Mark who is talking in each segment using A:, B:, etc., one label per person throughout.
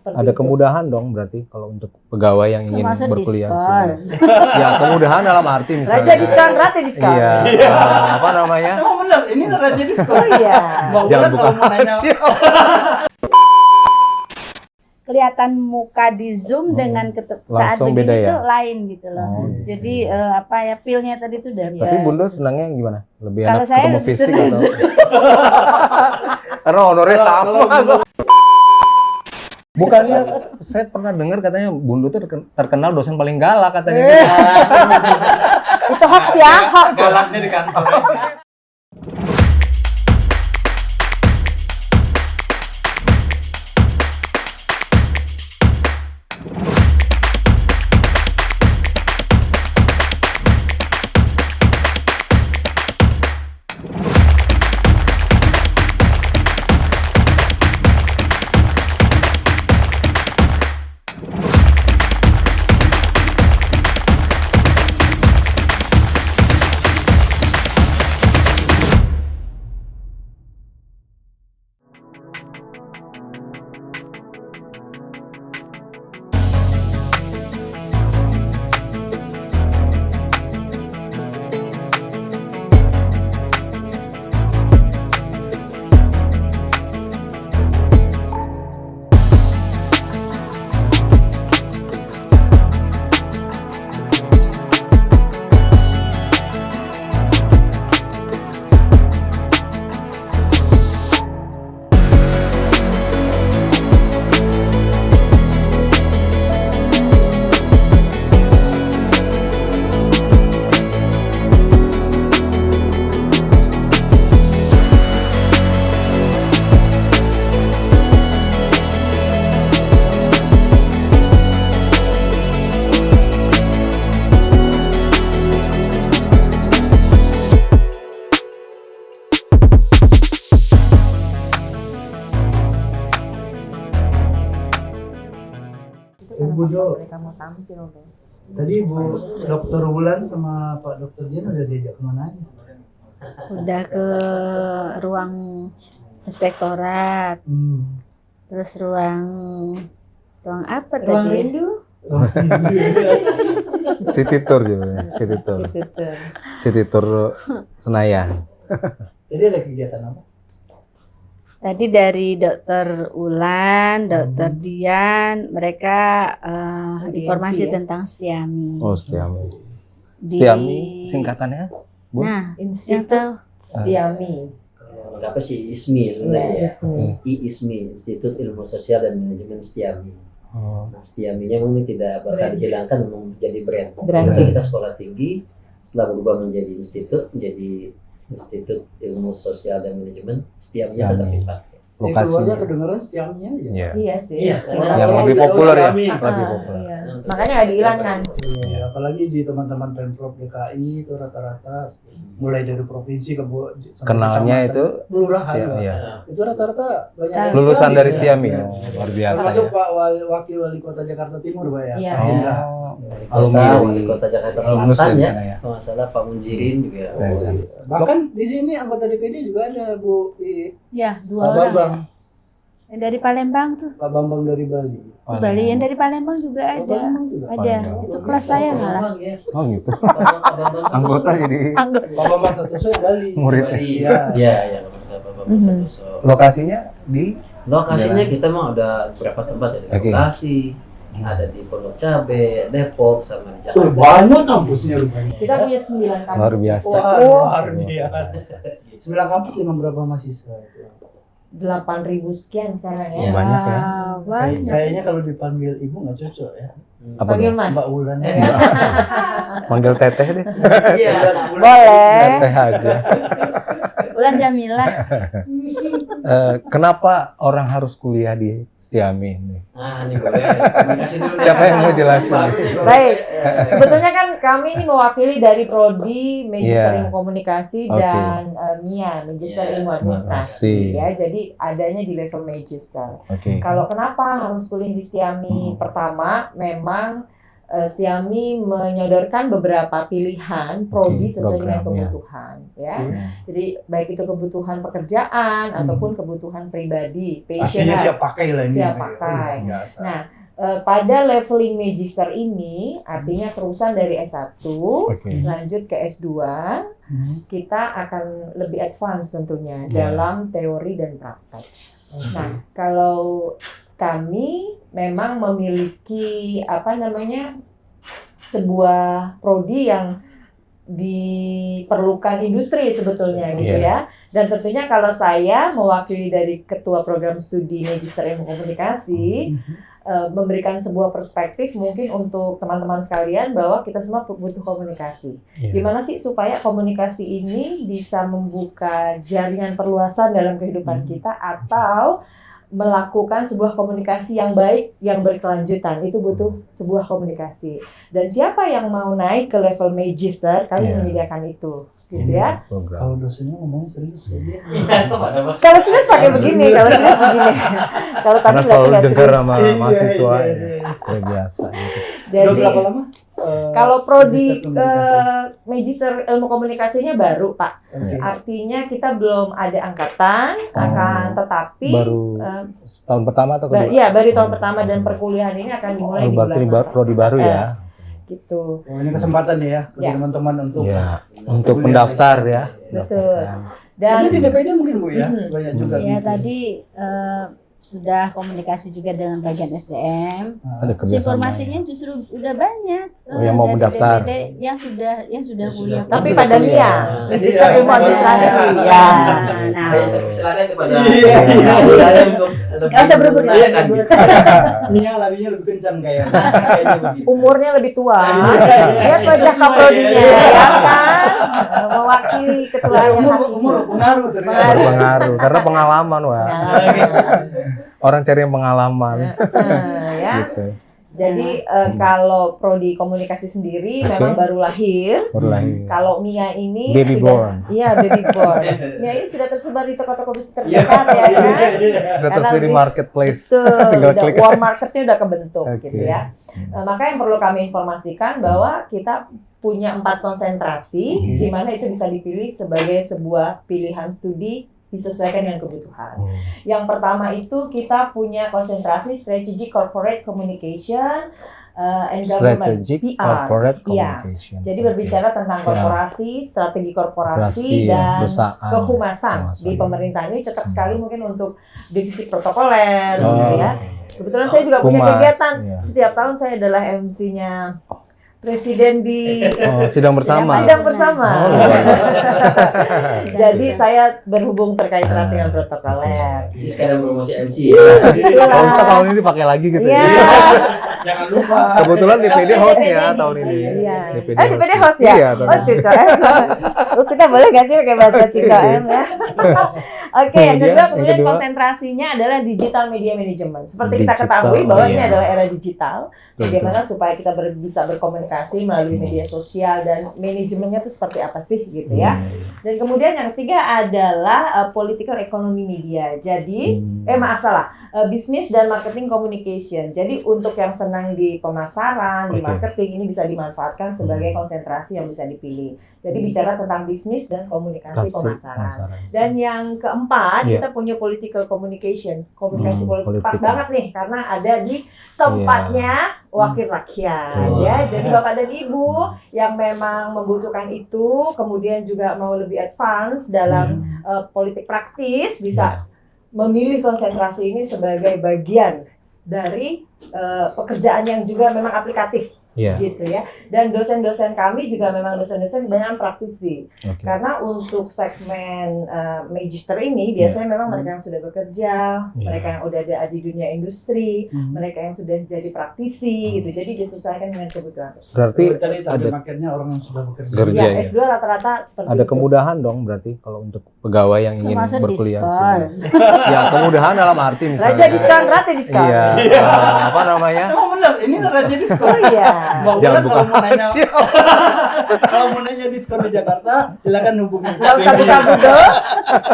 A: ada kemudahan dong berarti kalau untuk pegawai yang ingin
B: Termasuk
A: berkuliah di
B: diskon.
A: sini. Ya, kemudahan dalam arti misalnya.
B: Raja diskon, rata diskon.
A: Iya. Apa namanya?
C: Emang benar, ini raja diskon.
B: Oh iya.
C: Bang
A: Jangan
C: Bulan
A: buka
C: kalau mau nanya,
B: Kelihatan muka di Zoom dengan saat
A: Langsung
B: begini
A: beda ya?
B: tuh lain gitu loh.
A: Oh,
B: Jadi feel-nya tadi tuh udah.
A: Tapi Bunda senangnya gimana? Lebih
B: Kalau
A: enak
B: saya
A: ketemu
B: lebih
A: fisik
B: senang
A: atau?
B: Zoom.
A: Karena honornya
C: Kalau-
A: sama.
C: kalau-
A: Bukannya saya pernah dengar katanya Bundu tuh terkenal dosen paling galak katanya.
B: Itu hoax ya, hoax.
C: galaknya di kantor. Ibu Do,
B: Mereka mau tampil deh.
C: tadi Bu Dokter Wulan sama Pak Dokter Jen udah diajak kemana aja?
B: Udah ke ruang inspektorat, terus ruang apa
D: Ruang
B: tadi?
D: rindu.
A: City Tour judulnya, City Tour.
B: Situ.
A: City Tour Senayan.
C: Jadi ada kegiatan apa?
B: Tadi dari Dokter Ulan, Dokter Dian, mereka
D: Audiensi
B: informasi
D: ya?
B: tentang STIAMI.
A: Oh, Setiami.
B: Di-
A: Setiami singkatannya? Bu?
B: Nah, yang
D: Institut
B: tahu.
D: Stiami.
E: Apa sih ISMI sebenarnya?
D: Iya,
E: ISMI, Institut Ilmu Sosial dan Manajemen Setiami.
A: Oh.
E: Nah, Setiaminya memang tidak bakal
D: Brand.
E: dihilangkan, memang menjadi brand.
D: Brand.
E: Jadi kita sekolah tinggi, setelah berubah menjadi institut, menjadi Institut Ilmu Sosial dan Manajemen, Setiaminya tetap
A: Setiami.
E: dipakai.
C: Keluarnya
A: Lokasinya.
C: kedengeran setiamnya aja.
A: Iya.
D: Iya sih.
E: Iya, karena
A: Yang
E: kalau
A: lebih
E: udah
A: populer ya,
C: Setiami.
A: lebih populer.
D: Iya. Makanya nggak dihilangkan.
C: Iya, apalagi di teman-teman Pemprov DKI itu rata-rata mulai dari provinsi ke sampai
A: Kenalnya
C: kecamatan,
A: itu
C: kelurahan
A: ya,
C: Pak.
A: iya.
C: Itu rata-rata banyak
B: Saya-
C: yang
A: Lulusan
C: Setiami,
A: dari
C: ya.
A: Setiami.
C: Iya.
A: Oh, luar biasa
C: Termasuk
A: ya.
C: Pak Wakil Wali Kota Jakarta Timur Pak ya.
D: Iya.
C: Pak Hendra.
A: Oh,
E: Wali
A: alumni
E: Kota,
A: dari
E: Wali Kota Jakarta
A: alumnus
E: Selatan
A: dari
E: ya.
A: sana ya.
E: Kalau nggak salah Pak Munjirin juga.
A: Dari sana.
C: Bahkan di sini anggota DPD juga ada Bu
B: Ya, dua
C: Pak
B: orang.
C: Bambang,
B: Yang dari Palembang tuh.
C: Pak Bambang dari Bali.
A: Oh,
B: Bali yang dari Palembang juga
C: Pak
B: ada.
C: Bambang juga.
B: Ada.
A: Palembang.
B: Itu kelas saya malah.
A: Oh gitu.
E: Anggota
A: Anggota jadi
B: Anggota.
C: Pak Bambang Satoso Bali.
A: murid.
C: Iya.
E: Iya, ya, Bapak
B: Mhm.
E: Satoso.
A: Lokasinya di
E: Lokasinya kita mau ada beberapa tempat ya, di
A: Oke.
E: Bekasi, ada di Pondok Cabe, Depok, sama di
C: Wah,
E: Jakarta.
C: banyak kampusnya rupanya.
D: Kita punya 9 kampus.
A: luar biasa.
C: Wah, luar biasa. 9 kampus dengan berapa mahasiswa itu?
D: 8.000 sekian sekarang
A: Oh,
D: ya.
A: banyak ya.
B: Banyak.
C: Kayaknya kalau dipanggil ibu nggak cocok ya.
A: Apa
D: Panggil
A: tuh?
D: Mas.
C: Mbak Wulan.
A: Manggil teteh deh.
E: Iya.
B: Boleh.
A: Teteh aja.
B: Ulan Jamila.
A: Kenapa orang harus kuliah di Setiami ini?
E: Ah, ini boleh. Terima kasih dulu.
A: Siapa yang mau jelasin?
E: Baru nih, Bapak.
D: Baik. Sebetulnya kan kami ini mewakili dari Prodi Magister
A: Iya.
D: Ilmu Komunikasi
A: Oke.
D: dan MIA, Magister
E: Iya.
D: Ilmu Administrasi.
A: Administrasi.
D: Ya, jadi adanya di level Magister.
A: Oke.
D: Kalau kenapa harus kuliah di Stiami?
A: Hmm.
D: Pertama, memang Stiami menyodorkan beberapa pilihan prodi
A: Oke,
D: sesuai dengan
A: program, ya.
D: kebutuhan, ya. Jadi baik itu kebutuhan pekerjaan ataupun kebutuhan pribadi,
C: Artinya
D: passion.
C: siap pakai lah ini.
D: Siap pakai.
C: Biasa.
D: Nah, pada leveling magister ini artinya terusan dari S1
A: Oke.
D: lanjut ke S2, kita akan lebih advance tentunya
A: Ya.
D: dalam teori dan praktek. Nah, kalau kami memang memiliki sebuah prodi yang diperlukan industri sebetulnya gitu ya. Dan tentunya kalau saya mewakili dari ketua program studi Magister Ilmu Komunikasi, memberikan sebuah perspektif mungkin untuk teman-teman sekalian bahwa kita semua butuh komunikasi.
A: Iya.
D: Gimana sih supaya komunikasi ini bisa membuka jaringan perluasan dalam kehidupan kita atau melakukan sebuah komunikasi yang baik, yang berkelanjutan, itu butuh sebuah komunikasi. Dan siapa yang mau naik ke level magister, kami
A: Iya.
D: menyediakan itu, gitu ya.
A: Program.
C: Kalau dosennya ngomongnya serius kayak dia.
D: Kalau serius pakai begini, kalau serius begini. Kalau tadi
A: Karena selalu
D: nggak
A: dengar
D: serius.
A: sama
C: Iya,
A: mahasiswa
C: iya,
A: ya.
C: iya.
A: Luar biasa gitu.
C: Udah
D: Jadi
C: berapa lama?
D: kalau prodi
C: Magister komunikasi?
D: magister ilmu komunikasinya baru, Pak.
C: Oke.
D: Artinya kita belum ada angkatan, akan tetapi
A: Baru tahun pertama atau kedua?
D: iya baru tahun pertama dan perkuliahan ini akan dimulai di
A: Berarti
D: bulan
A: ini
D: Maret.
A: prodi baru ya?
D: Gitu.
C: Oh, ini kesempatan nih ya bagi
D: Ya.
C: teman-teman untuk
A: Iya. Untuk
C: kuliah
A: pendaftar ya.
D: Betul.
C: Ini
D: Dan
C: di DPD mungkin Bu ya,
D: Mhm.
C: banyak juga.
B: Ya
C: gitu.
B: tadi sudah komunikasi juga dengan bagian SDM.
A: Ada kerjasama.
B: Informasinya justru udah banyak
A: Oh, yang mau
B: dari
A: mendaftar.
B: DPD yang sudah kuliah.
D: tapi
A: Sudah
D: pada
A: kuliah.
D: Mia, Magister
C: Iya.
D: Ilmu Administrasi.
C: Iya.
D: Ya.
B: Nah,
E: Ayo silakan kepada
C: Iya, iya.
B: nggak usah berebut
E: Iya,
B: ya.
E: kan?
C: Mia larinya lebih kencang kayaknya.
E: Kayaknya begitu.
D: Umurnya lebih tua.
C: Iya.
D: Lihat wajah kaprodinya, ya kan? Mewakili ketuanya.
C: Umur pengaruh ternyata.
A: Berpengaruh karena pengalaman wah. Orang cari yang pengalaman
D: Ya.
A: gitu.
D: Jadi kalau prodi komunikasi sendiri
A: Oke.
D: memang baru lahir.
A: Baru lahir.
D: Kalau Mia ini
A: Baby
D: sudah-
A: born.
D: Iya, baby born. Mia ini sudah tersebar di toko-toko bisnis
E: Iya.
D: terdekat ya kan?
A: Sudah
D: Karena
A: tersedia di
D: udah-
A: marketplace.
D: Betul,
A: Tinggal
D: udah
A: klik.
D: warm marketnya udah kebentuk
A: Oke.
D: gitu ya. Maka yang perlu kami informasikan bahwa kita punya 4 konsentrasi
C: Oke.
D: di mana itu bisa dipilih sebagai sebuah pilihan studi disesuaikan dengan kebutuhan. Yang pertama itu kita punya konsentrasi Strategic Corporate Communication and Government
A: Strategic
D: PR.
A: Corporate
D: Iya.
A: Communication.
D: Jadi berbicara tentang
A: Ya.
D: korporasi, strategi korporasi,
A: Operasi,
D: dan
A: perusahaan.
D: kehumasan di pemerintahan. Ini cocok sekali mungkin untuk divisi protokoler gitu ya. Kebetulan saya juga punya
A: Humas,
D: kegiatan.
A: iya.
D: Setiap tahun saya adalah MC-nya presiden di
A: Oh, sidang bersama.
D: sidang bersama.
A: Oh, luar
D: Jadi saya berhubung terkait erat dengan protokoler.
E: Ini sekarang promosi MC.
A: Kalau bisa tahun ini pakai lagi gitu
D: Iya.
A: ya.
C: Jangan lupa.
A: Kebetulan DPD host ya
B: DPD.
A: tahun ini.
D: Iya.
A: DPD
D: DPD host ya?
A: Iya, tahun
D: Oh,
A: ini.
D: Ciko M. Oh, kita boleh nggak sih pakai bahasa Ciko M ya? Oke, yang kedua kemudian
A: kedua.
D: konsentrasinya adalah digital media management. Seperti kita
A: Digital,
D: ketahui bahwa ini
A: iya.
D: adalah era digital.
A: Betul.
D: Bagaimana supaya kita bisa berkomunikasi melalui media sosial dan manajemennya itu seperti apa sih gitu ya. Dan kemudian yang ketiga adalah political economy media. Jadi maaf salah, bisnis dan marketing communication. Jadi untuk yang senang di pemasaran, di
A: Oke.
D: marketing ini bisa dimanfaatkan sebagai konsentrasi yang bisa dipilih. Jadi bicara tentang bisnis dan komunikasi pemasaran. Dan yang keempat,
A: Iya.
D: kita punya political communication. Komunikasi politik. Pas
A: politik.
D: banget nih, karena ada di tempatnya wakil rakyat. Ya. Jadi Bapak dan Ibu yang memang membutuhkan itu, kemudian juga mau lebih advance dalam politik praktis, bisa memilih konsentrasi ini sebagai bagian dari pekerjaan yang juga memang aplikatif.
A: Iya.
D: Gitu ya. Dan dosen-dosen kami juga memang dosen-dosen banyak praktisi.
A: Oke.
D: Karena untuk segmen magister ini biasanya memang mereka yang sudah bekerja, mereka yang udah ada di dunia industri, mereka yang sudah jadi praktisi gitu. Jadi disesuaikan dengan kebutuhan tersebut.
A: Berarti
C: Cari target
A: ada
C: marketnya orang yang sudah bekerja.
A: Kerja.
D: Ya,
A: ya.
D: S2 rata-rata seperti
A: ada
D: itu.
A: kemudahan dong berarti kalau untuk pegawai yang ingin
B: Termasuk
A: berkuliah di
B: diskon.
A: sini. Ya, kemudahan dalam arti misalnya.
D: Raja diskon, rata diskon.
A: Iya. Apa namanya?
C: Emang benar, ini raja diskon.
D: Oh iya.
C: Mbak
A: Jangan
C: Wulan
A: buka
C: kalau mau nanya,
A: rahasia.
C: kalau mau nanya diskon di Jakarta, silakan hubungi.
D: Nggak usah buka Google,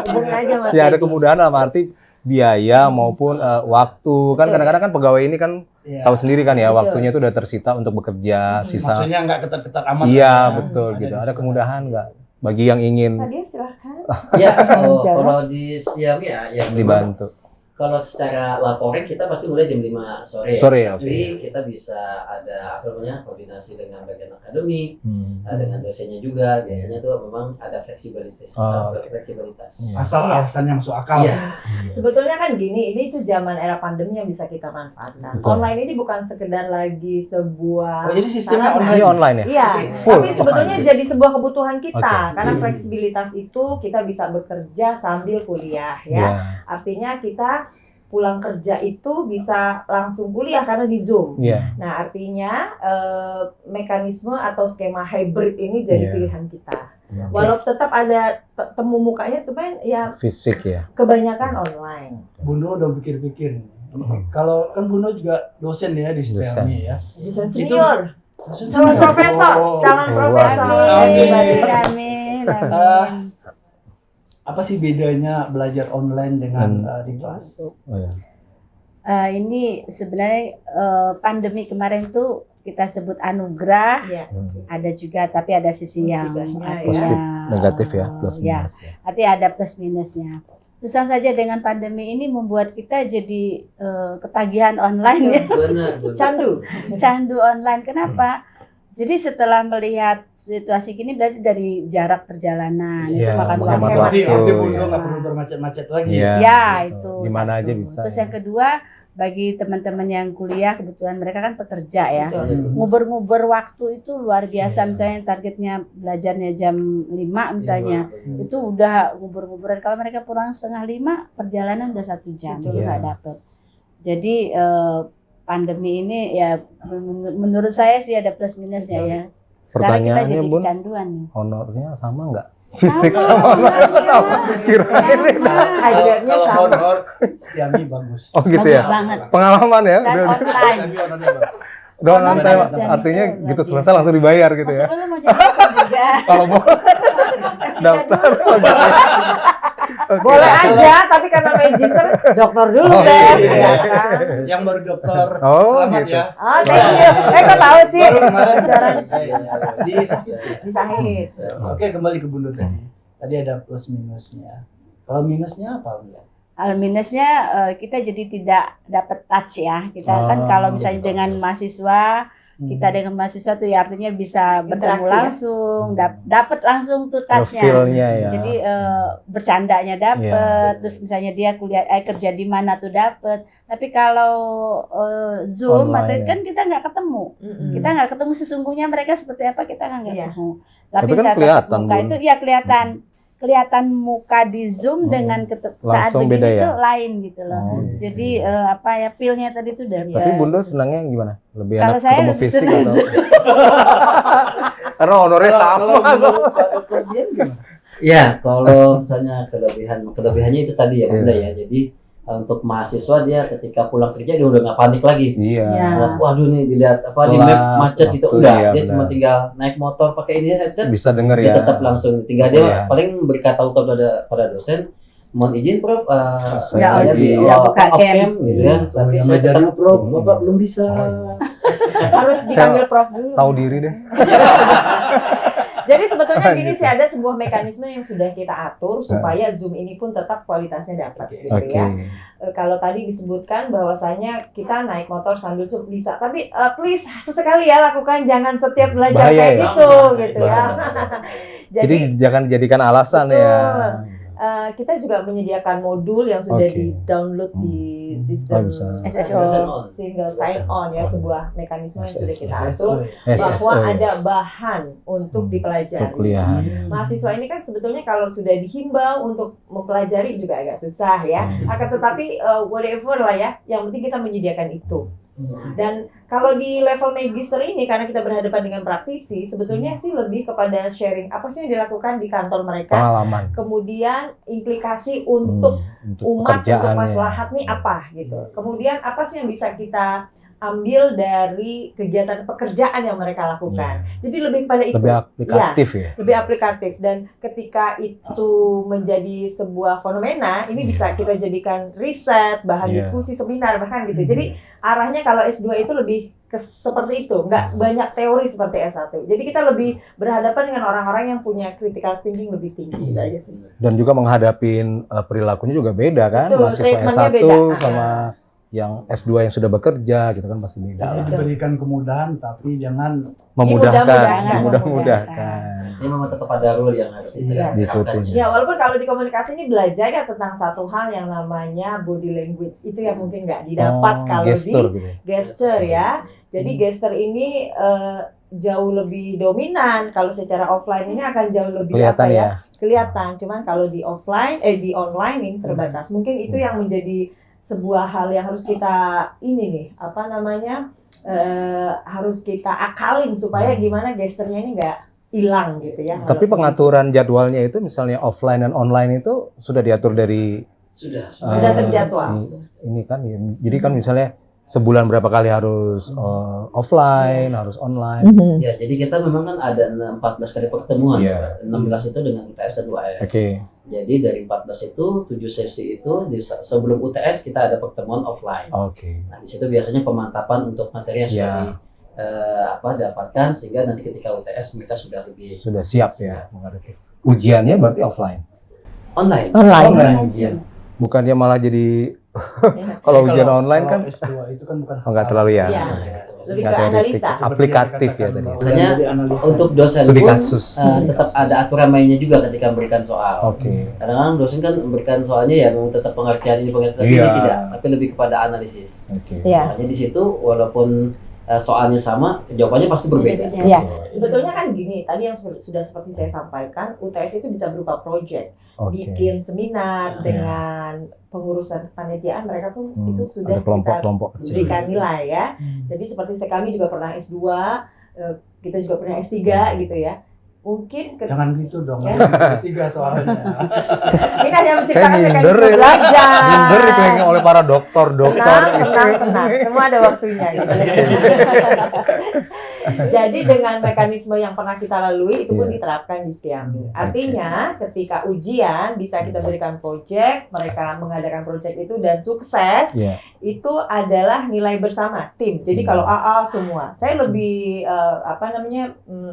D: hubungin aja Mas.
A: Ya ada kemudahan dalam arti biaya maupun waktu kan
D: Betul.
A: kadang-kadang kan pegawai ini kan
C: Iya.
A: tahu sendiri kan ya,
D: Betul.
A: waktunya itu udah tersita untuk bekerja, sisa.
C: Maksudnya nggak ketat-ketat amat.
A: Iya,
C: lah ya.
A: betul gitu. Ada
C: dispensasi.
A: kemudahan nggak bagi yang ingin
D: Nadia silahkan.
E: Ya,
D: Jawab.
E: kalau di Setiami ya memang
A: dibantu?
E: kalau secara laporan kita pasti mulai jam 5 sore.
A: Sore,
E: Ya.
A: oke.
E: Tapi kita bisa ada apa namanya koordinasi dengan bagian akademik,
A: Hmm.
E: dengan dosennya juga. Biasanya tuh memang ada fleksibilitas.
A: Oh,
E: Fleksibilitas.
C: Asal alasan yang masuk akal.
E: Iya.
D: Sebetulnya kan gini, ini tuh zaman era pandemi yang bisa kita manfaatkan.
A: Betul.
D: Online ini bukan sekedar lagi sebuah
C: Oh, jadi sistemnya
D: sarana.
A: Ini online ya?
D: Iya,
A: Full.
D: tapi sebetulnya jadi sebuah kebutuhan kita
A: Oke.
D: karena fleksibilitas itu kita bisa bekerja sambil kuliah ya.
A: Iya.
D: Artinya kita pulang kerja itu bisa langsung kuliah karena di Zoom.
A: Iya.
D: Nah, artinya mekanisme atau skema hybrid ini jadi
A: Iya.
D: pilihan kita.
A: Iya.
D: Walau tetap ada temu mukanya, cuman ya
A: Fisik ya.
D: kebanyakan online.
C: Buno udah pikir-pikir ini. Kalau kan Buno juga dosen ya di Setiami ya.
D: Dosen
C: Itu-
D: senior,
C: Dosen
D: calon
C: senior.
D: profesor,
C: Oh.
D: calon profesor.
C: Amin.
B: Amin. Amin.
C: Apa sih bedanya belajar online dengan di kelas?
A: Oh, ya.
B: Ini sebenarnya pandemi kemarin tuh kita sebut anugerah,
D: Iya.
B: ada juga tapi ada sisi yang
D: Musibahnya,
B: artinya,
A: Positif, negatif ya, plus
B: ya,
A: minus ya.
B: artinya ada plus minusnya. Terus terang saja dengan pandemi ini membuat kita jadi ketagihan online ya,
E: Benar.
D: Candu.
B: candu online. Kenapa? Jadi setelah melihat situasi gini berarti dari jarak perjalanan itu
A: Iya,
B: makan
A: menghemat
B: waktu.
C: Berarti
A: waktu,
C: Buno
A: ya.
C: nggak perlu bermacet-macet lagi.
A: Iya.
B: Ya,
A: betul.
B: itu
A: Di mana
B: satu.
A: aja bisa.
B: Terus
A: ya.
B: yang kedua, bagi teman-teman yang kuliah kebetulan mereka kan pekerja ya.
D: Betul.
B: Nguber-nguber waktu itu luar biasa.
A: Iya.
B: Misalnya targetnya belajarnya jam 5 misalnya.
E: Benar.
B: Itu udah nguber-nguberan. Kalau mereka pulang 4:30 perjalanan udah 1 jam.
D: Betul.
B: Itu
A: Iya.
B: nggak dapet. Jadi pandemi ini ya menurut saya sih ada plus minusnya ya. Sekarang kita
A: Pertanyaannya,
B: jadi
A: Bun,
B: kecanduan nih.
A: honornya sama nggak? Fisik sama online sama. Kirain ini.
D: Ajarnya
C: Kalau
D: sama.
C: honor Setiami bagus.
A: Oh gitu
B: Bagus
A: ya.
B: banget.
A: Pengalaman ya.
B: Dan
A: Udah
B: online.
C: Tapi honornya bagus.
A: udah
B: online
A: online
B: bagus dan
A: artinya
B: itu
A: gitu
B: luar
A: selesai
B: biasa.
A: langsung dibayar gitu ya.
B: Maksudnya lu mau jadi dosen juga.
A: Kalau mau daftar. Oke.
D: Boleh aja, tapi karena register dokter dulu
A: Oh,
D: deh.
A: iya.
D: Ya kan?
C: Yang baru dokter.
A: Oh,
C: Selamat
A: gitu.
C: ya.
D: Oh, thank you. Kok tahu sih?
C: Baru kemarin
D: Pacaran
C: di
D: di Sahid.
C: Oke, kembali ke Bundo tadi. Tadi ada plus minusnya. Kalau minusnya apa enggak?
B: Kalau minusnya kita jadi tidak dapat touch ya. Kita kan
A: Oh,
B: kalau misalnya
E: betul.
B: dengan mahasiswa, kita dengan mahasiswa tuh ya artinya bisa bertemu
D: Interaksi ya?
B: langsung, dapat langsung tuh touch-nya.
A: Feel-nya ya.
B: Jadi bercandanya dapet,
A: Iya.
B: terus misalnya dia kuliah kerja di mana tuh dapet. Tapi kalau Zoom atau
A: Online, ya.
B: kan kita nggak ketemu. Kita nggak ketemu sesungguhnya mereka seperti apa kita kan nggak
D: Iya.
B: ketemu.
A: Tapi kan
B: saat tatap
A: kelihatan,
B: muka
A: Bun.
B: itu ya kelihatan muka di Zoom dengan saat
A: Langsung
B: begini
A: beda ya?
B: tuh lain gitu loh.
A: Oh,
B: Jadi apa ya feel-nya tadi tuh dapet.
A: Tapi Bundo senangnya gimana? Lebih
B: Kalau
A: enak
B: saya
A: ketemu
B: lebih
A: fisik
B: senang
A: atau?
B: Zoom.
A: Karena honornya
C: Kalau
A: sama.
C: Bundo dokter Dian gimana?
E: Ya, kalau misalnya kelebihannya itu tadi ya Bunda ya. Jadi untuk mahasiswa dia ketika pulang kerja dia udah nggak panik lagi.
A: Iya.
B: Ya.
E: Buat, waduh nih dilihat apa di
A: Telat,
E: map macet gitu
A: waktu,
E: enggak.
A: iya,
E: Dia cuma
A: benar.
E: tinggal naik motor pakai ini headset.
A: Bisa denger
E: Dia
A: ya.
E: tetap langsung tinggal dia
A: Iya.
E: paling berkata pada dosen mohon izin Prof
A: Ya,
E: saya
A: lagi-
B: ya, buka
E: cam gitu ya.
C: Oh,
E: Tapi
C: yang
E: saya tetap
C: ngajarin Prof, Bapak belum bisa.
D: Harus dipanggil Prof dulu.
A: Tahu diri deh.
D: Jadi sebetulnya gini
A: Gitu.
D: sih ada sebuah mekanisme yang sudah kita atur supaya Zoom ini pun tetap kualitasnya dapat gitu
A: Oke.
D: ya. Kalau tadi disebutkan bahwasanya kita naik motor sambil Zoom bisa, tapi please sesekali ya lakukan, jangan setiap belajar
A: Bahaya
D: kayak
A: ya?
D: gitu gitu ya.
A: Jadi jangan dijadikan alasan
D: Betul.
A: ya.
D: Kita juga menyediakan modul yang sudah
A: Oke.
D: di-download di
A: Oh,
D: sistem
A: bisa.
B: SSO.
D: single sign on ya, sebuah mekanisme yang sudah kita
C: SSO.
D: atur bahwa
A: SSO.
D: ada bahan untuk
A: Untuk
D: dipelajari.
A: kuliah.
D: Mahasiswa ini kan sebetulnya kalau sudah dihimbau untuk mempelajari juga agak susah ya. Akan tetapi whatever lah ya, yang penting kita menyediakan itu. Dan kalau di level magister ini karena kita berhadapan dengan praktisi, sebetulnya sih lebih kepada sharing apa sih yang dilakukan di kantor mereka,
A: Pengalaman.
D: kemudian implikasi untuk
A: Untuk
D: umat, untuk
A: pekerjaannya.
D: maslahat nih apa gitu. Kemudian apa sih yang bisa kita ambil dari kegiatan pekerjaan yang mereka lakukan. Jadi lebih pada itu.
A: Lebih aplikatif ya.
D: Lebih aplikatif, dan ketika itu menjadi sebuah fenomena, ini bisa kita jadikan riset, bahan
A: Iya.
D: diskusi, seminar bahkan gitu. Jadi arahnya kalau S2 itu lebih seperti itu, nggak banyak teori seperti S1. Jadi kita lebih berhadapan dengan orang-orang yang punya critical thinking lebih tinggi, gitu aja sih.
A: Dan juga menghadapin perilakunya juga beda kan,
D: Betul,
A: mahasiswa
D: treatmentnya
A: S1
D: beda.
A: sama yang S2 yang sudah bekerja gitu kan pasti beda
C: Jadi
A: lah.
C: diberikan kemudahan tapi jangan
A: Memudahkan,
B: Dimudah-mudahkan.
A: memudahkan.
E: Ini memang tetap ada rule yang harus
C: Iya.
E: diterapkan.
A: Diikutin.
D: Ya, walaupun kalau di komunikasi ini belajar ya tentang satu hal yang namanya body language. Itu yang mungkin nggak didapat kalau
A: gestur
D: di
A: gitu.
D: gesture ya. Jadi gesture ini jauh lebih dominan. Kalau secara offline ini akan jauh lebih
A: Kelihatan
D: apa ya?
A: ya.
D: Kelihatan. Cuman kalau di offline di online ini terbatas. Mungkin itu yang menjadi sebuah hal yang harus kita ini nih, apa namanya? Harus kita akalin supaya gimana gesturnya ini nggak hilang gitu ya.
A: Tapi pengaturan jadwalnya itu misalnya offline dan online itu sudah diatur dari
E: Sudah.
D: Sudah terjadwal.
A: Ini kan ya. Jadi kan misalnya sebulan berapa kali harus offline, harus online.
E: Ya, jadi kita memang kan ada 14 kali pertemuan.
A: Iya.
E: 16 itu dengan UTS dan UAS.
A: Oke.
E: Jadi dari 14 itu 7 sesi itu sebelum UTS kita ada pertemuan offline.
A: Oke.
E: Nah, di situ biasanya pemantapan untuk materi yang sudah dapatkan sehingga nanti ketika UTS mereka sudah lebih
A: Sudah siap ya menghadapi. Ujiannya berarti offline.
E: online.
A: Online ujian. Bukannya malah jadi kalau ujian online kan
C: S2 itu kan bukan
A: nggak terlalu ya.
D: Iya. Lebih
A: Nggak
D: ke
A: teoretik,
D: analisa.
A: aplikatif ya tadi.
E: Makanya untuk dosen
A: Studi
E: pun
A: kasus.
E: tetap ada aturan mainnya juga ketika memberikan soal.
A: Oke.
E: Kadang-kadang dosen kan memberikan soalnya ya memang tetap pengertian ini pengertian tapi
A: Iya.
E: ini tidak, tapi lebih kepada analisis.
A: Oke.
B: Iya.
E: Makanya di situ walaupun soalnya sama, jawabannya pasti berbeda.
B: Iya.
D: Sebetulnya kan gini, tadi yang sudah seperti saya sampaikan, UTS itu bisa berupa project,
A: Oke.
D: bikin seminar
A: Iya.
D: dengan pengurusan kepanitiaan, mereka tuh itu
A: Ada
D: sudah kita
A: kelompok-kelompok kecil.
D: berikan nilai ya. Jadi seperti kami juga pernah S2, kita juga pernah S3 gitu ya. Mungkin
C: Jangan gitu dong.
D: Ya.
C: Tiga soalnya.
D: ini hanya
A: Saya
D: menciptakan
A: minder
D: mekanisme
A: ya.
D: belajar.
A: Minder dikelilingi oleh para dokter.
D: Tenang. Semua ada waktunya. Gitu. Jadi dengan mekanisme yang pernah kita lalui itu pun
A: Iya.
D: diterapkan di Stiami. Artinya ketika ujian bisa kita berikan project, mereka mengadakan project itu dan sukses,
A: Iya.
D: itu adalah nilai bersama tim. Jadi kalau AA semua, saya lebih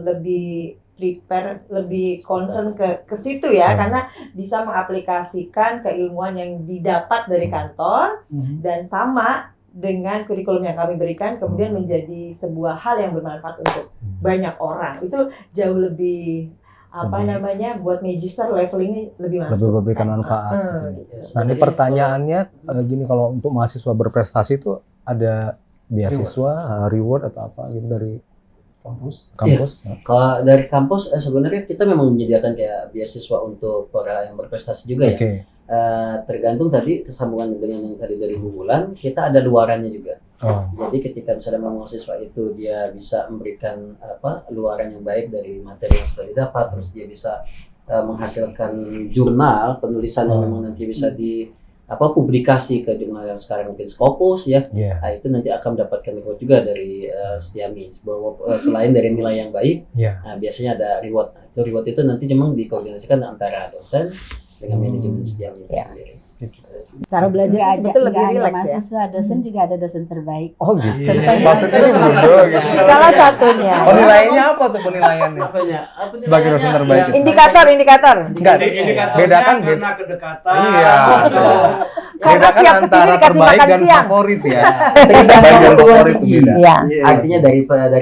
D: lebih prepare, lebih concern ke situ ya, karena bisa mengaplikasikan keilmuan yang didapat dari kantor dan sama dengan kurikulum yang kami berikan kemudian menjadi sebuah hal yang bermanfaat untuk banyak orang. Itu jauh lebih buat magister levelingnya lebih
A: Lebih
D: masuk.
A: memberikan manfaat. Nah ini
E: Jadi,
A: pertanyaannya gini, kalau untuk mahasiswa berprestasi itu ada beasiswa, reward atau apa gitu dari kampus?
E: kalau dari kampus sebenarnya kita memang menyediakan kayak beasiswa untuk para yang berprestasi juga ya.
A: Oke.
E: Tergantung tadi kesambungan dengan yang tadi dari Bu Bulan, kita ada luarannya juga.
A: Oh.
E: Jadi ketika misalnya mahasiswa itu dia bisa memberikan luaran yang baik dari materi yang sudah didapat, terus dia bisa menghasilkan jurnal penulisan yang memang nanti bisa publikasi ke jurnal yang sekarang mungkin Scopus ya.
A: Iya.
E: Nah, itu nanti akan mendapatkan reward juga dari Stiami bahwa selain dari nilai yang baik,
A: Iya.
E: biasanya ada reward. Nah, itu reward itu nanti memang dikoordinasikan antara dosen dengan manajemen Stiami itu sendiri.
D: Cara belajar sebetulnya lebih
B: nggak hanya
D: rileks ya.
B: mahasiswa, dosen juga ada dosen terbaik.
A: Oh gitu.
C: Iya.
A: Maksudnya ini Bundo gitu.
D: Salah satunya.
A: Penilaiannya apa tuh penilaiannya?
E: Apanya?
A: Sebagai dosen terbaik.
D: Indikator.
A: Enggak,
C: Indikatornya
A: bedakan
C: karena kedekatan.
A: Iya.
D: Karena
A: Bedakan
D: siap kesini
A: antara
D: dikasih
A: terbaik
D: makan
A: dan
D: siang.
A: favorit ya.
E: Tergantung
A: Terbaik dan
E: perguruan
A: favorit itu
E: tinggi.
A: beda.
D: Iya.
E: Artinya dari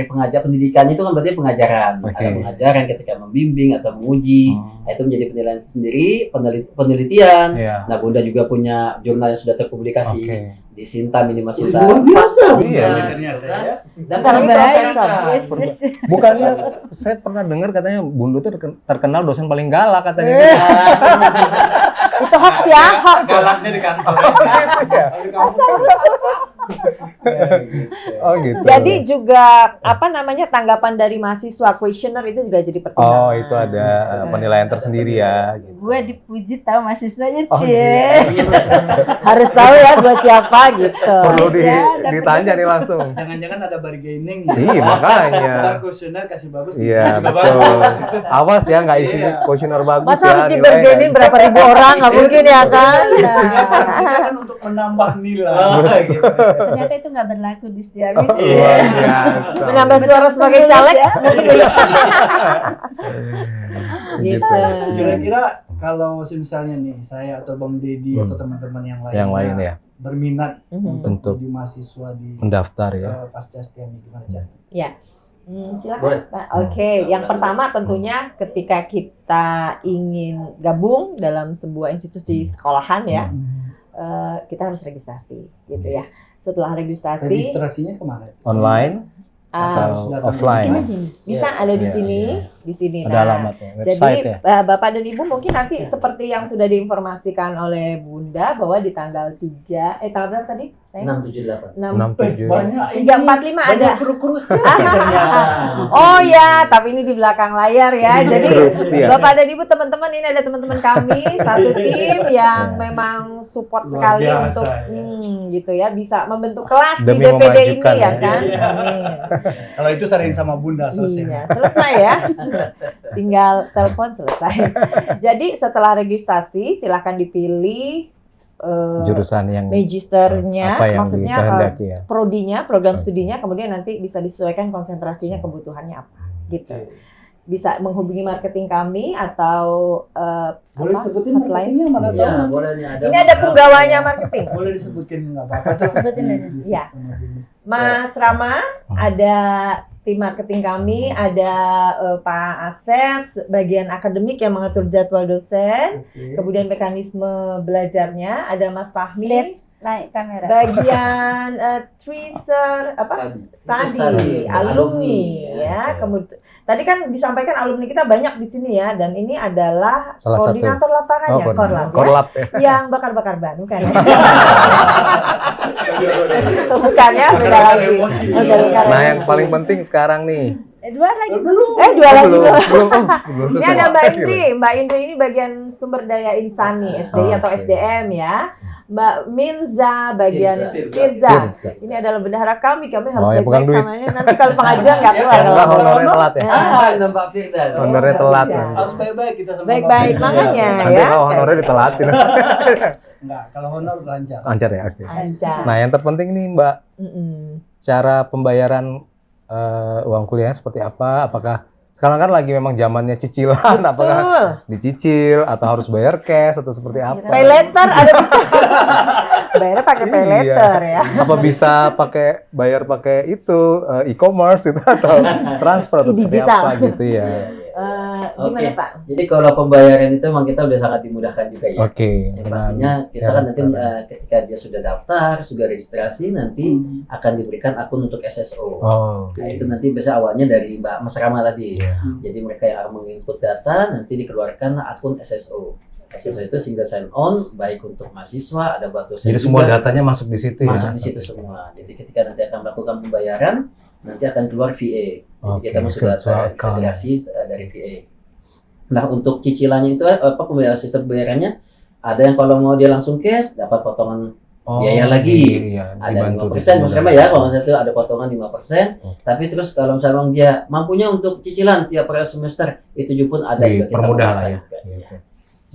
E: pengajar pendidikan itu kan berarti pengajaran.
A: Oke.
E: Ada pengajaran ketika membimbing atau menguji.
A: Hmm.
E: Nah, itu menjadi penilaian sendiri, penelitian.
A: Iya.
E: Nah, Bunda juga punya jurnal yang sudah terpublikasi
A: Oke.
E: di Sinta, Minimal Sinta.
C: Luar biasa.
A: Iya.
C: Ternyata ya.
E: Dan
B: Terbaik.
A: Bukannya saya pernah dengar katanya Bundo tuh terkenal dosen paling galak katanya.
D: Itu hoax ya, hoax.
C: Galaknya di kantor. Kalau di kampus
A: Oh gitu.
D: Jadi juga apa namanya tanggapan dari mahasiswa kuesioner itu juga jadi pertimbangan.
A: Oh itu ada penilaian tersendiri ya. Gitu.
B: Gue dipuji tahu mahasiswanya
A: Oh,
B: cie.
D: Harus tahu ya buat siapa gitu.
A: Perlu
B: Dapat
A: ditanya nih langsung.
C: Jangan-jangan ada bargaining.
A: Iya makanya.
C: Ntar kuesioner kasih bagus.
A: Iya
C: juga
A: betul.
C: bagus.
A: Awas ya nggak isi
C: Iya.
A: kuesioner bagus
D: Masa
A: ya.
D: harus
A: nilainya.
D: dibergenin berapa ribu orang nggak mungkin ya kan?
C: Ini kan untuk menambah nilai.
E: Oh, gitu.
B: Ternyata itu nggak berlaku di Setiabi.
A: Luar biasa.
D: Menambah suara sebagai caleg
B: ya.
D: mungkin bisa.
A: Gitu.
C: Kira-kira kalau misalnya nih saya atau Bang Deddy atau teman-teman yang lain
A: Yang lain ya
C: berminat
D: Mhm.
C: untuk jadi mahasiswa di
A: mendaftar ya.
C: pasca STM gimana caranya?
E: Boleh.
D: Silakan. Pak. Oke, yang pertama tentunya ketika kita ingin gabung dalam sebuah institusi sekolahan ya, kita harus registrasi gitu ya. Setelah registrasi,
C: Registrasinya kemana?
A: Online
C: Harus
A: atau
C: datang
A: offline?
B: Ini aja nih.
D: bisa ada di
A: Iya,
D: sini,
A: iya.
D: di sini.
A: Ada alamatnya, website
D: Jadi
A: ya.
D: Bapak dan Ibu mungkin nanti seperti yang sudah diinformasikan oleh Bunda bahwa di tanggal 3, tanggal berapa tadi? Saya
E: 678.
A: 67.
C: Banyak
D: 345 ada.
C: banyak kru-kru sekali ternyata.
D: Oh ya, tapi ini di belakang layar ya. Jadi
A: Terus dia.
D: Bapak dan Ibu teman-teman ini ada teman-teman kami satu tim yang
A: Ya.
D: memang support
C: Luar
D: sekali
C: biasa,
D: untuk
C: ya.
D: gitu ya bisa membentuk kelas
A: Demi
D: di DPD ini
A: memajukan
D: ya
A: ya.
D: kan.
C: Iya.
D: Amin.
C: Kalau itu sering sama Bunda selesai.
D: Iya, selesai ya. Tinggal telepon selesai. Jadi setelah registrasi silakan dipilih
A: Jurusan yang
D: magisternya,
A: apa yang
D: maksudnya
A: dikehendaki ya.
D: prodinya, program
A: Oke.
D: studinya, kemudian nanti bisa disesuaikan konsentrasinya kebutuhannya apa, gitu.
C: Oke.
D: Bisa menghubungi marketing kami atau
C: Boleh
D: apa,
C: sebutin
D: hotline.
C: marketingnya mana
E: Ya,
C: tahu?
E: boleh nih ada.
D: Ini ada penggawanya marketing.
C: Boleh disebutin nggak apa-apa. tuh.
B: Sebutin aja.
D: Iya. Mas Rama, ada tim marketing kami, ada Pak Asep, bagian akademik yang mengatur jadwal dosen,
C: Oke.
D: kemudian mekanisme belajarnya, ada Mas Fahmi,
B: Lihat. Naik kamera.
D: bagian tracer apa study, alumni ya.
A: Oke.
D: Kemudian tadi kan disampaikan alumni kita banyak di sini ya, dan ini adalah
A: Salah satu.
D: koordinator lapangannya, Korlap ya,
A: Korlap ya.
D: yang bakar-bakar ban, bukan ya? Bukan ya, beda lagi. Bakar-bakar
A: Nah, yang
D: emosi.
A: paling penting sekarang nih.
B: Dua lagi.
D: Dua lagi.
A: belum belum
D: Ini
A: selesai.
D: ada Mbak Indri. Mbak Indri ini bagian sumber daya insani SDI atau
A: Oke.
D: SDM ya. Mbak Mirza bagian
E: Firza.
D: Firza. Ini adalah bendahara kami harus
A: Oh, yang pegang
D: baik-baik
A: duit.
D: sama ini. Nanti kalau pengajian nggak keluar.
C: Yang
A: Enggak,
C: Kalau
A: honornya
C: honor,
A: telat ya.
E: Ah, nampak Firdan.
A: Honornya telat.
D: Iya.
C: Harus baik-baik kita sama
D: Baik-baik,
C: Bapak.
D: makanya
A: Nanti
D: ya.
A: kalau honornya ditelatin.
C: Enggak, kalau honor lancar.
A: Lancar ya, oke.
D: Lancar.
A: Nah, yang terpenting nih, Mbak,
D: Mm-mm.
A: cara pembayaran uang kuliahnya seperti apa? Apakah sekarang kan lagi memang zamannya cicilan, apakah
D: Betul.
A: dicicil atau harus bayar cash atau seperti apa?
D: Pay letter ada bisa. Bayarnya pakai pay
A: Iya.
D: letter ya.
A: Apa bisa bayar pakai itu e-commerce itu atau transfer atau seperti
D: Digital.
A: apa gitu ya?
D: Gimana
E: Oke.
D: Pak?
E: Jadi kalau pembayaran itu memang kita udah sangat dimudahkan juga ya.
A: Oke.
E: Yang pastinya kita kan nanti ketika dia sudah daftar, sudah registrasi, nanti akan diberikan akun untuk SSO.
A: Oh.
E: Nah, itu nanti biasa awalnya dari Mbak Mas Rama tadi.
A: Iya.
E: Jadi mereka yang menginput data nanti dikeluarkan akun SSO. SSO itu single sign on baik untuk mahasiswa, ada buat dosen
A: Jadi semua
E: juga,
A: datanya masuk di situ
E: masuk
A: ya?
E: di situ semua. Jadi ketika nanti akan melakukan pembayaran, nanti akan keluar VA. Jadi
A: Oke,
E: kita masuk
A: virtual
E: data
A: account.
E: integrasi dari VA. Nah, untuk cicilannya itu apa pembayaran sistem pembayarannya ada yang kalau mau dia langsung cash dapat potongan biaya lagi.
A: Iya,
E: ada
A: dibantu
E: 5% maksudnya ya kalau misalnya itu ada potongan 5%. Tapi terus kalau misalnya dia mampunya untuk cicilan tiap per semester itu pun ada juga kita
A: dipermudah lah ya.
E: mudahkan.
A: Gitu.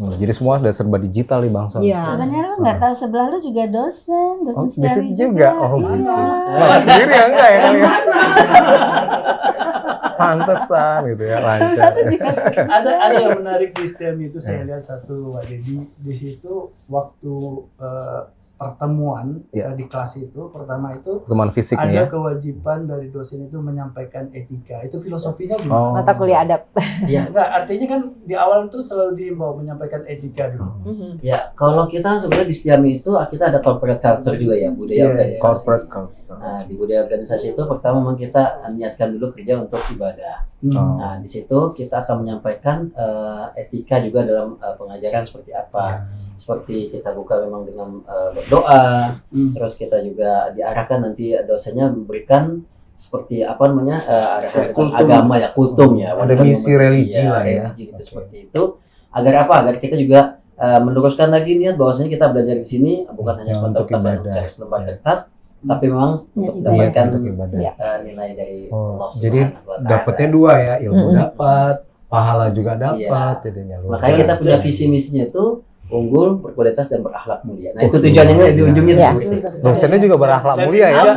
A: Jadi semua sudah serba digital nih Bang Son.
D: Iya.
B: Sebenarnya lu nggak tahu sebelah lu juga dosen
A: Oh, di
B: Setiabi
A: situ juga. Oh,
B: Iya.
A: gitu. Malah sendiri ya enggak ya kali ya? Pantesan gitu ya, lancar.
B: Satu juga.
C: Ada yang menarik di STEM itu saya lihat satu Pak Deddy di situ waktu pertemuan
A: Ya.
C: di kelas itu pertama itu
A: Teman fisik
C: ada
A: nih ya.
C: kewajiban dari dosen itu menyampaikan etika. Itu filosofinya
A: Oh.
C: gimana?
D: Mata kuliah adab.
C: Enggak, artinya kan di awal itu selalu diimbau menyampaikan etika dulu.
E: Ya, kalau kita sebenarnya di Setiami itu kita ada corporate culture juga ya, budaya
C: Iya,
E: organisasi.
A: Corporate culture.
E: Nah, di budaya organisasi itu pertama memang kita niatkan dulu kerja untuk ibadah. Nah, di situ kita akan menyampaikan etika juga dalam pengajaran seperti apa. Seperti kita buka memang dengan berdoa, terus kita juga diarahkan nanti dosennya memberikan seperti apa namanya arahan agama ya, kultum ya.
A: Ada misi religi lah ya.
E: Religi gitu, seperti itu. Agar apa? Agar kita juga meneruskan lagi niat bahwasanya kita belajar di sini bukan hanya semata-mata mencari selembar kertas, tapi memang untuk mendapatkan nilai dari Allah Subhanahu
A: Jadi
E: wa Ta'ala.
A: dapatnya dua ya, ilmu dapat, pahala juga dapat, jadinya luar
E: Makanya kita
A: biasa.
E: punya visi misinya itu unggul, berkualitas dan berakhlak mulia. Nah, itu tujuannya di ujungnya
B: Iya.
E: seperti itu.
A: Dosennya juga berakhlak mulia ya.
C: Dan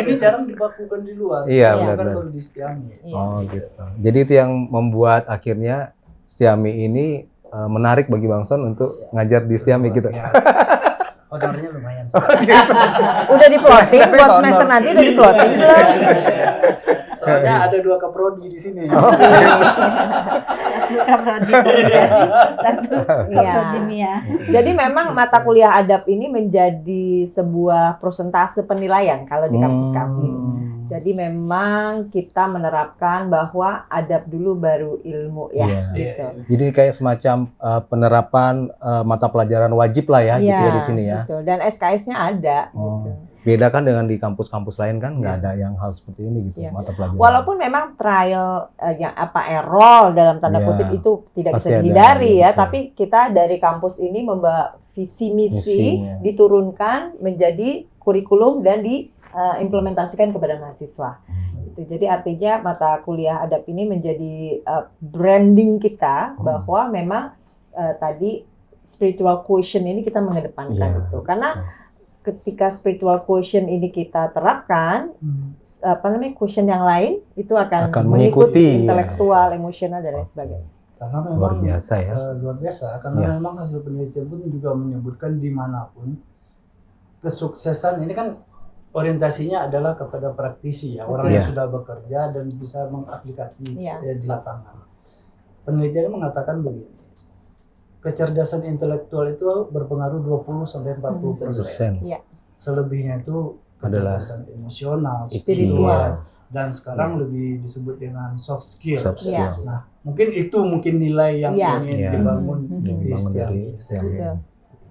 C: ini jarang dibakukan di luar.
A: Iya,
C: Kan
A: benar.
C: baru di Setiami.
A: Oh gitu. Jadi itu yang membuat akhirnya Setiami ini menarik bagi Bang Son untuk ngajar di Setiami gitu.
C: Honornya lumayan.
D: Udah di-plotting buat semester nanti, udah di-plotting belum?
C: Soalnya ada 2 kaprodi di sini.
B: Kaprodi satu
D: Iya.
B: Akademia.
D: Jadi memang mata kuliah adab ini menjadi sebuah persentase penilaian kalau di kampus kami. Jadi memang kita menerapkan bahwa adab dulu baru ilmu ya.
A: Iya.
D: Gitu.
A: Jadi kayak semacam penerapan mata pelajaran wajib lah ya, gitu ya di sini ya.
D: Betul. Dan SKS-nya ada.
A: Oh.
D: Gitu.
A: Beda kan dengan di kampus-kampus lain kan nggak ada yang hal seperti ini gitu,
D: Iya.
A: mata pelajaran.
D: Walaupun memang trial yang error dalam tanda
A: Iya.
D: kutip itu tidak
A: Pasti
D: bisa
A: ada,
D: dihindari
A: iya,
D: ya,
A: betul.
D: tapi kita dari kampus ini membawa visi misi
A: Misinya.
D: diturunkan menjadi kurikulum dan diimplementasikan kepada mahasiswa. Itu jadi artinya mata kuliah adab ini menjadi branding kita bahwa memang tadi spiritual quotient ini kita mengedepankan
A: Iya,
D: itu karena ketika spiritual quotient ini kita terapkan, quotient yang lain itu akan
A: mengikuti,
D: intelektual, emosional dan lain sebagainya.
C: Karena
A: luar
C: memang
A: biasa ya.
C: luar biasa karena
A: Iya.
C: memang hasil penelitian pun juga menyebutkan dimanapun kesuksesan ini kan orientasinya adalah kepada praktisi ya, orang
A: Betul.
C: yang sudah bekerja dan bisa mengaplikasi
D: Iya.
C: di lapangan. Penelitian mengatakan begini, kecerdasan intelektual itu berpengaruh 20-40%.
D: Iya.
C: Selebihnya itu
A: Adalah
C: kecerdasan emosional,
D: spiritual.
C: dan sekarang lebih disebut dengan soft skill.
A: Soft
D: Iya.
A: skill.
C: Nah, mungkin itu nilai yang
D: Iya.
C: ingin
A: Iya.
C: dibangun
D: Mhm.
C: di
A: Dibangun
C: setiap
A: dari Setiami.
D: Betul.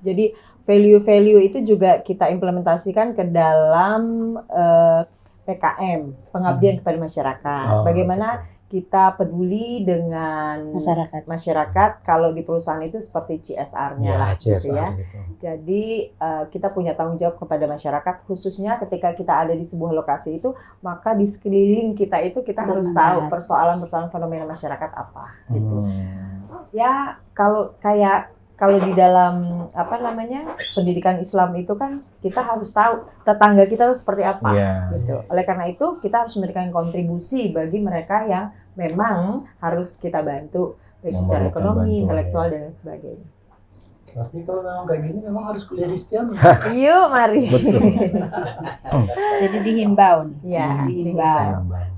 D: Jadi value-value itu juga kita implementasikan ke dalam PKM, pengabdian kepada masyarakat.
A: Oh,
D: Bagaimana kita peduli dengan masyarakat kalau di perusahaan itu seperti CSR-nya lah gitu
A: CSR
D: ya.
A: gitu.
D: Jadi kita punya tanggung jawab kepada masyarakat, khususnya ketika kita ada di sebuah lokasi itu, maka di sekeliling kita itu kita harus tahu persoalan-persoalan fenomena masyarakat apa gitu. Ya kalau di dalam pendidikan Islam itu kan kita harus tahu tetangga kita itu seperti apa
A: Iya.
D: gitu. Oleh karena itu kita harus memberikan kontribusi bagi mereka yang memang harus kita bantu baik secara
A: Memerlukan
D: ekonomi,
A: bantuan,
D: intelektual
A: ya.
D: dan lain sebagainya.
C: Berarti kalau memang kayak gini memang harus kuliah di Setiami.
D: Yuk mari.
A: Betul.
B: Jadi dihimbau nih.
D: Ya,
B: dihimbau.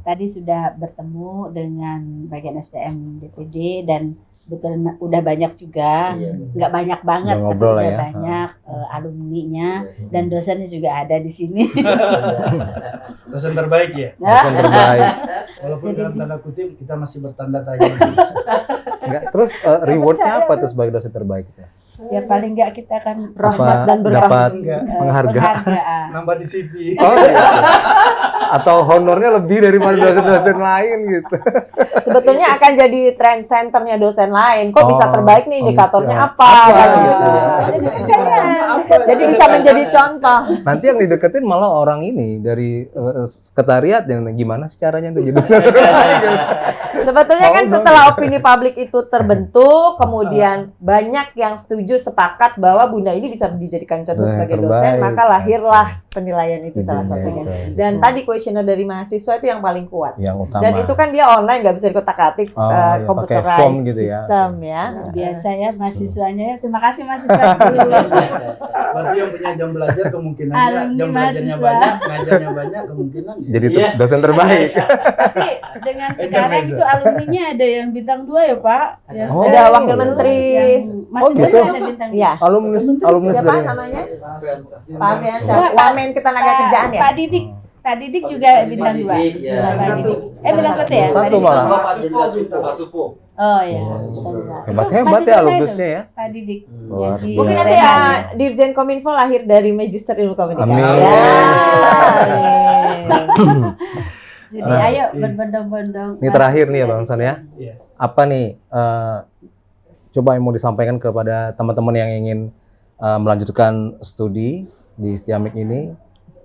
B: Tadi sudah bertemu dengan bagian SDM DPD dan betul udah banyak juga, nggak banyak banget,
A: Udah
B: tapi
A: ngobrol lah
B: udah
A: ya.
B: banyak alumninya dan dosennya juga ada di sini.
C: Dosen terbaik ya.
A: Dosen terbaik.
C: Walaupun
B: Jadi-
C: dalam tanda kutip kita masih bertanda tanya.
A: Enggak, terus rewardnya apa tuh sebagai dosen terbaik?
B: Ya paling nggak kita kan
D: Rahmat dan berkah.
A: dapat
C: Enggak.
A: penghargaan?
C: Nambah di CV.
A: Oh, gitu. Atau honornya lebih daripada dosen-dosen lain gitu.
D: Sebetulnya akan jadi trend centernya dosen lain. Kok bisa
A: Oh,
D: terbaik nih, indikatornya
A: oh,
D: apa?
A: apa
D: Kan
A: gitu ya.
D: Jadi jadi bisa menjadi contoh.
A: Nanti yang dideketin malah orang ini dari sekretariat yang gimana sih caranya tuh jadi dosen terbaik gitu.
D: Sebetulnya kan
A: Mau dong.
D: setelah opini publik itu terbentuk, kemudian banyak yang setuju sepakat bahwa Bunda ini bisa dijadikan contoh
A: Nah,
D: sebagai
A: terbaik.
D: dosen, maka lahirlah penilaian itu salah
A: Iya,
D: satunya.
A: betul.
D: Dan tadi question kuesioner dari mahasiswa itu yang paling kuat.
A: Yang utama.
D: Dan itu kan dia online, nggak bisa dikotak-atik,
A: Oh, iya, pakai
D: computerized
A: form gitu ya.
D: system ya.
B: Biasa ya mahasiswanya ya. Terima kasih mahasiswa.
C: Berarti yang punya jam belajar kemungkinannya
B: Alumni
C: jam belajarnya
B: mahasiswa.
C: banyak, ngajarnya banyak kemungkinan.
A: Jadi
E: Iya.
A: dosen terbaik.
B: Tapi dengan sekarang
C: Intermezzo.
B: itu alumninya ada yang bintang 2 ya Pak. Ya,
A: Oh.
D: Ada wakil menteri.
B: Yang mahasiswa
A: gitu?
B: ada bintang 2.
D: Ya.
A: Alumnus
D: Siapa
A: dari
D: namanya?
C: Iya.
D: Pak Afriansa,
B: Enggak,
D: Wamen Ketenagakerjaan ya?
B: Pak Didik. Pak Didik juga bintang 2.
E: Didik, ya.
B: Pak Didik. Bintang 1 ya? Pak
A: Satu
B: Didik.
A: malah.
E: Bapak Jenderal Supo.
B: Oh iya. bintang 2.
A: Hebat-hebat ya alumnusnya ya.
B: Pak Didik.
A: Luar
B: Jadi,
D: Mungkin
A: Iya.
D: nanti ya Dirjen Kominfo lahir dari Magister Ilmu Komunikasi.
A: Amin.
D: Ya, amin.
B: Jadi ayo berbondong-bondong.
A: Ini terakhir nih ya Bang San ya.
C: Iya.
A: Apa nih coba yang mau disampaikan kepada teman-teman yang ingin melanjutkan studi di Stiamik ini?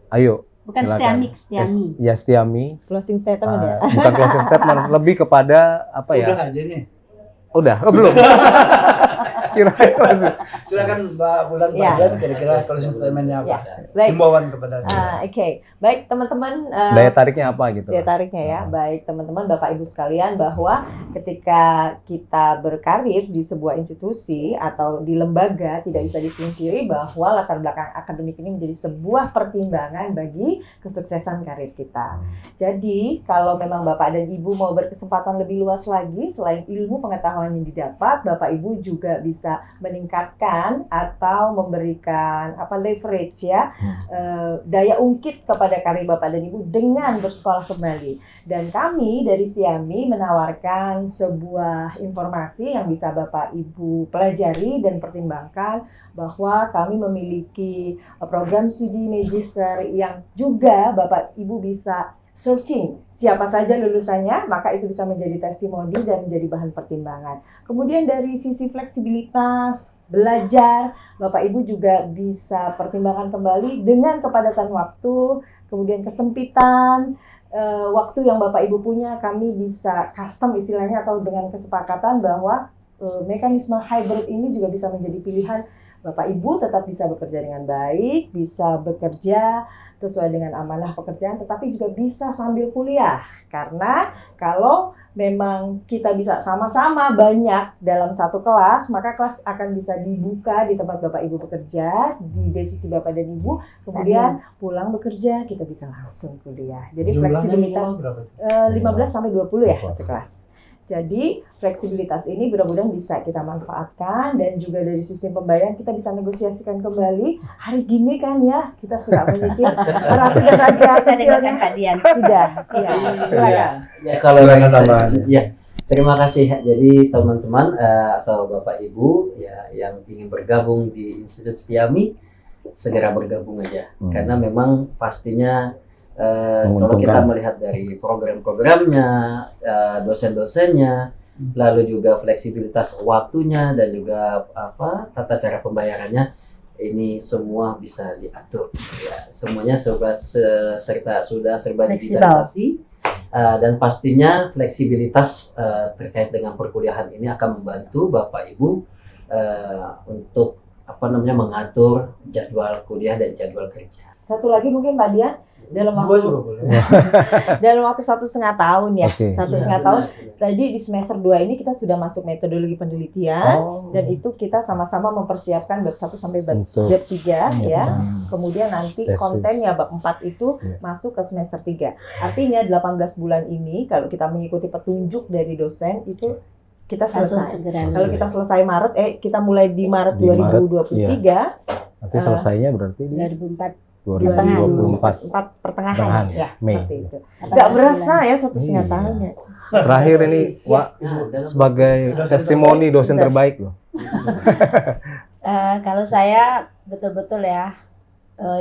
A: Ayo.
B: Bukan
A: silakan.
B: Stiami.
A: Ya Stiami.
D: Closing statement ya.
A: Bukan closing statement, lebih kepada apa ya?
C: Udah aja nih.
A: Udah, belum. Kirain masih.
C: Silakan Mbak Bulan
D: Ya.
C: bagian kira-kira closing statement-nya apa?
D: Baik.
C: Himbauan kepada
D: Oke, baik teman-teman.
A: Daya tariknya apa gitu?
D: Daya tariknya ya, baik teman-teman, Bapak Ibu sekalian, bahwa ketika kita berkarir di sebuah institusi atau di lembaga, tidak bisa dipungkiri bahwa latar belakang akademik ini menjadi sebuah pertimbangan bagi kesuksesan karir kita. Jadi, kalau memang Bapak dan Ibu mau berkesempatan lebih luas lagi, selain ilmu pengetahuan yang didapat, Bapak Ibu juga bisa meningkatkan atau memberikan leverage ya, daya ungkit kepada karir Bapak dan Ibu dengan bersekolah kembali. Dan kami dari Stiami menawarkan sebuah informasi yang bisa Bapak Ibu pelajari dan pertimbangkan, bahwa kami memiliki program studi magister yang juga Bapak Ibu bisa searching siapa saja lulusannya, maka itu bisa menjadi testimoni dan menjadi bahan pertimbangan. Kemudian dari sisi fleksibilitas belajar, Bapak Ibu juga bisa pertimbangkan kembali dengan kepadatan waktu, kemudian kesempitan waktu yang Bapak Ibu punya, kami bisa custom istilahnya, atau dengan kesepakatan bahwa mekanisme hybrid ini juga bisa menjadi pilihan Bapak Ibu. Tetap bisa bekerja dengan baik, bisa bekerja sesuai dengan amanah pekerjaan, tetapi juga bisa sambil kuliah. Karena kalau memang kita bisa sama-sama banyak dalam satu kelas, maka kelas akan bisa dibuka di tempat Bapak Ibu bekerja, di divisi Bapak dan Ibu, kemudian pulang bekerja, kita bisa langsung kuliah. Jadi
C: jumlahnya
D: fleksibilitas
C: minimal berapa?
D: 15 sampai 20 ya satu kelas. Jadi fleksibilitas ini mudah-mudahan bisa kita manfaatkan, dan juga dari sistem pembayaran kita bisa negosiasikan kembali. Hari gini kan ya kita suka menyicil ratu dan raja
B: Saya dengarkan
D: cicilnya
B: Pak Dian.
D: sudah. Ya, silakan.
E: Ya, kalau
A: Silakan
E: yang saya-
A: tambahan.
E: ya, terima kasih. Jadi teman-teman atau Bapak Ibu ya yang ingin bergabung di Institut Stiami, segera bergabung aja. Karena memang pastinya kalau kita melihat dari program-programnya, dosen-dosennya, lalu juga fleksibilitas waktunya dan juga tata cara pembayarannya, ini semua bisa diatur. Ya, semuanya sudah serba digitalisasi, dan pastinya fleksibilitas terkait dengan perkuliahan ini akan membantu Bapak Ibu untuk mengatur jadwal kuliah dan jadwal kerja.
D: Satu lagi mungkin Pak Dian, dalam
C: Dua
D: waktu
C: juga boleh.
D: dalam waktu 1,5 tahun ya,
A: Oke.
D: 1,5 tahun. Tadi di semester 2 ini kita sudah masuk metodologi penelitian,
A: Oh.
D: dan itu kita sama-sama mempersiapkan bab 1 sampai bab
A: Untuk
D: 3 ya. Kemudian nanti
A: Tesis.
D: kontennya bab 4 itu
A: Iya.
D: masuk ke semester 3. Artinya 18 bulan ini kalau kita mengikuti petunjuk dari dosen itu kita
B: Langsung
D: selesai.
B: segera.
D: Kalau kita selesai Maret, kita mulai di Maret
A: Di Maret,
D: 2023,
A: Nanti selesainya berarti di
B: 2004
A: 2024.
D: 4 pertengahan
A: Pertengahan,
D: ya,
A: Mei.
D: seperti itu. Nggak berasa ya 1,5
A: Iya.
D: tahun ya.
A: Terakhir ini, Wak, sebagai
C: Dosen
A: testimoni dosen terbaik loh.
B: Kalau saya betul-betul ya,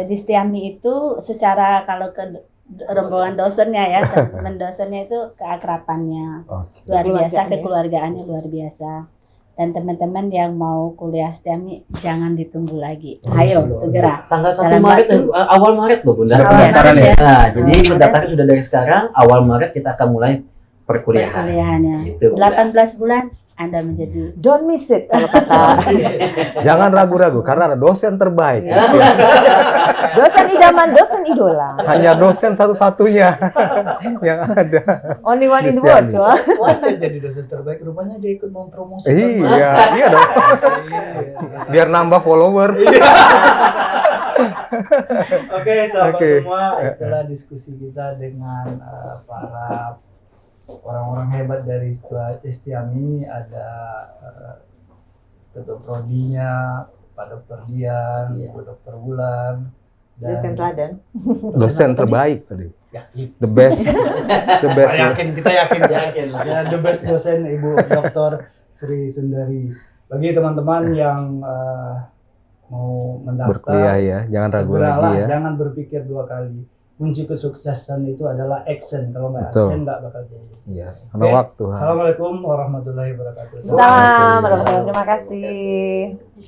B: di Stiami itu secara kalau ke rombongan dosennya ya, teman dosennya itu keakrabannya
A: Oke.
B: luar biasa,
D: Kekeluargaannya.
B: kekeluargaannya luar biasa. Dan teman-teman yang mau kuliah Stiami jangan ditunggu lagi. Ayo segera.
E: Tanggal 1
B: Dalam
E: Maret,
B: waktu-
E: awal Maret loh Bunda.
A: Sudah pendaftaran
B: Maret
A: ya?
B: ya.
E: Nah, jadi
B: Maret.
E: pendaftaran sudah dari sekarang, awal Maret kita akan mulai
B: perkuliahannya.
E: Gitu.
B: 18 bulan Anda menjadi
D: Don't miss it kalau kata
A: Jangan ragu-ragu karena ada dosen terbaik.
D: dosen idaman, dosen idola.
A: Hanya dosen satu-satunya yang ada.
D: Only one in the
A: Kristiani.
D: world.
C: Wajar jadi dosen terbaik, rupanya dia ikut mempromosikan.
A: Iya, iya dong.
C: Iya.
A: Biar nambah follower.
C: Oke, sahabat
A: Oke.
C: semua, itulah diskusi kita dengan para orang-orang hebat dari Istiami. Ada ketua prodinya, Pak Dr. Dian,
E: Iya.
C: Bu Dr. Wulan,
D: Dosen teladan.
A: Dosen terbaik tadi.
C: Yakin.
A: The best. The best.
C: Kita yakin.
E: Yakin lah.
C: Ya, the best dosen Ibu Dr. Sri Sundari. Bagi teman-teman yang mau mendaftar,
A: Berkuliah ya, jangan ragu
C: segeralah,
A: lagi ya.
C: jangan berpikir dua kali. Kunci kesuksesan itu adalah action. Kalau nggak
A: Betul.
C: action nggak bakal jadi.
A: Iya, karena
C: Oke.
A: waktu.
C: Assalamualaikum warahmatullahi wabarakatuh.
D: Salam, terima kasih.